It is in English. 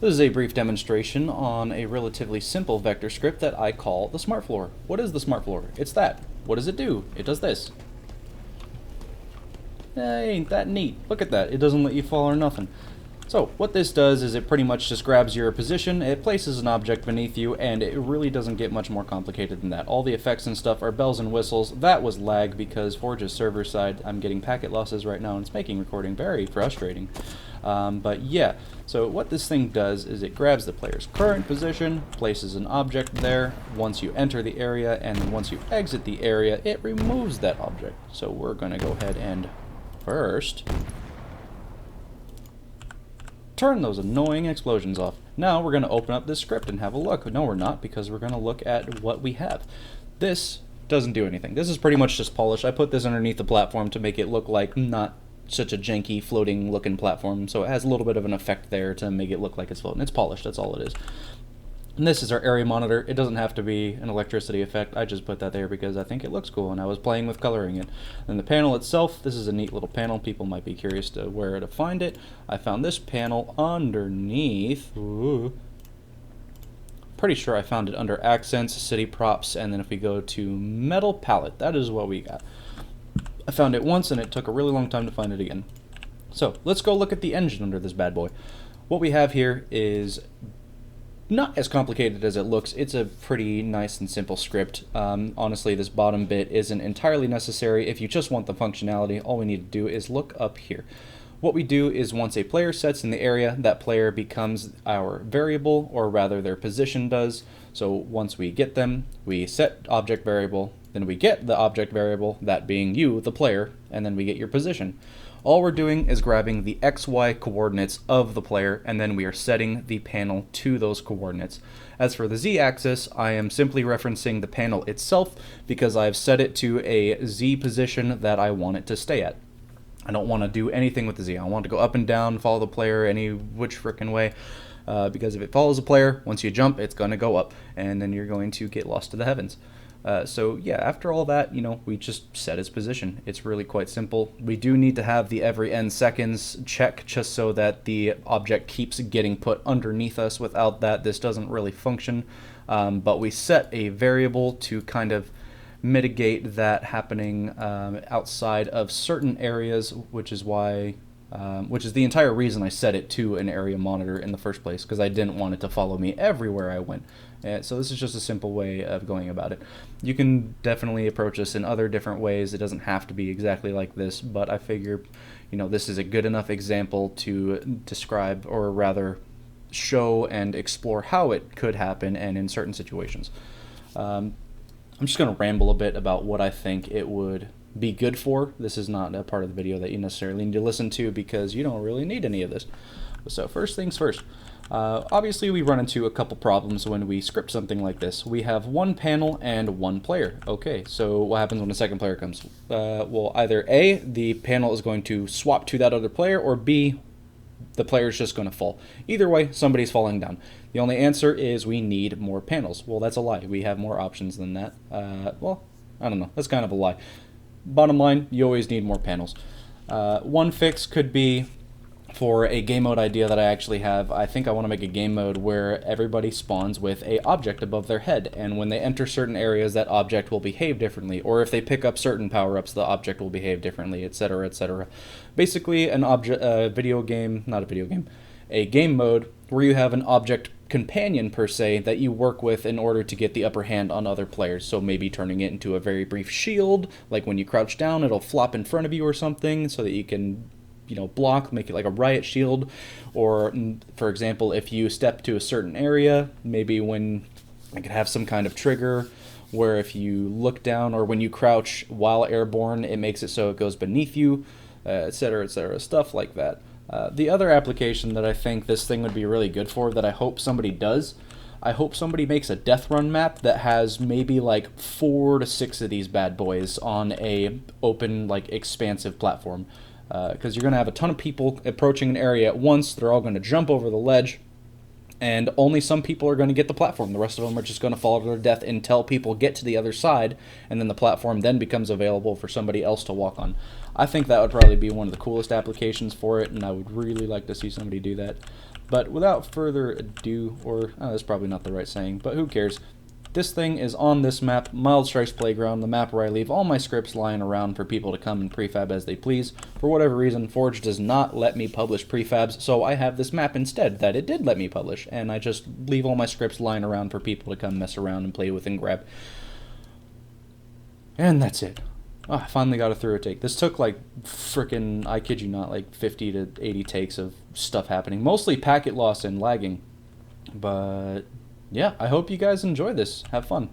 This is a brief demonstration on a relatively simple vector script that I call the Smartfloor. What is the Smartfloor? It's that. What does it do? It does this. Ain't that neat? Look at that. It doesn't let you fall or nothing. So what this does is it pretty much just grabs your position, it places an object beneath you, and it really doesn't get much more complicated than that. All the effects and stuff are bells and whistles. That was lag because Forge's server side, I'm getting packet losses right now and it's making recording very frustrating. But yeah, so what this thing does is it grabs the player's current position, places an object there once you enter the area, and then once you exit the area, it removes that object. So we're going to go ahead and first turn those annoying explosions off. Now we're going to open up this script and have a look. No, we're not, because we're going to look at what we have. This doesn't do anything. This is pretty much just polished. I put this underneath the platform to make it look like not such a janky floating looking platform, so it has a little bit of an effect there to make it look like it's floating. It's polished, that's all it is. And this is our area monitor. It doesn't have to be an electricity effect. I just put that there because I think it looks cool and I was playing with coloring it. And the panel itself, this is a neat little panel. People might be curious to where to find it. I found this panel underneath. Ooh. Pretty sure I found it under accents, city props, and then if we go to metal palette, that is what we got. I found it once and it took a really long time to find it again. So let's go look at the engine under this bad boy. What we have here is not as complicated as it looks. It's a pretty nice and simple script. Honestly, this bottom bit isn't entirely necessary. If you just want the functionality, all we need to do is look up here. What we do is once a player sets in the area, that player becomes our variable, or rather their position does. So once we get them, we set object variable, then we get the object variable, that being you, the player, and then we get your position. All we're doing is grabbing the XY coordinates of the player, and then we are setting the panel to those coordinates. As for the Z axis, I am simply referencing the panel itself because I've set it to a Z position that I want it to stay at. I don't want to do anything with the Z. I want to go up and down, follow the player any which frickin' way. Because if it follows a player, once you jump, it's going to go up, and then you're going to get lost to the heavens. So yeah, after all that, we just set its position. It's really quite simple. We do need to have the every n seconds check just so that the object keeps getting put underneath us. Without that, this doesn't really function. But we set a variable to kind of mitigate that happening outside of certain areas, which is why which is the entire reason I set it to an area monitor in the first place, because I didn't want it to follow me everywhere I went. So this is just a simple way of going about it. You can definitely approach this in other different ways. It doesn't have to be exactly like this, but I figure, this is a good enough example to describe, or rather show and explore how it could happen and in certain situations. I'm just going to ramble a bit about what I think it would be good for. This is not a part of the video that you necessarily need to listen to because you don't really need any of this. So first things first. Obviously we run into a couple problems when we script something like this. We have one panel and one player. Okay, so what happens when a second player comes? Well, either A, the panel is going to swap to that other player, or B, the player is just going to fall. Either way, somebody's falling down. The only answer is we need more panels. Well, that's a lie. We have more options than that. Well, I don't know. That's kind of a lie. Bottom line, you always need more panels. One fix could be for a game mode idea that I actually have. I think I want to make a game mode where everybody spawns with a object above their head, and when they enter certain areas, that object will behave differently, or if they pick up certain power-ups, the object will behave differently, etc., etc. Basically, a game mode where you have an object companion per se that you work with in order to get the upper hand on other players. So maybe turning it into a very brief shield, like when you crouch down it'll flop in front of you or something so that you can block, make it like a riot shield. Or for example, if you step to a certain area, maybe when I could have some kind of trigger where if you look down, or when you crouch while airborne, it makes it so it goes beneath you, etc., etc., stuff like that. The other application that I think this thing would be really good for, that I hope somebody does, I hope somebody makes a death run map that has maybe like 4 to 6 of these bad boys on a open, like expansive platform. Because you're going to have a ton of people approaching an area at once. They're all going to jump over the ledge, and only some people are going to get the platform. The rest of them are just going to fall to their death until people get to the other side, and then the platform then becomes available for somebody else to walk on. I think that would probably be one of the coolest applications for it, and I would really like to see somebody do that. But without further ado, or that's probably not the right saying, but who cares? This thing is on this map, Mild Strike's Playground, the map where I leave all my scripts lying around for people to come and prefab as they please. For whatever reason, Forge does not let me publish prefabs, so I have this map instead that it did let me publish, and I just leave all my scripts lying around for people to come mess around and play with and grab. And that's it. Oh, I finally got it through a take. This took like frickin', I kid you not, like 50 to 80 takes of stuff happening. Mostly packet loss and lagging. But yeah, I hope you guys enjoy this. Have fun.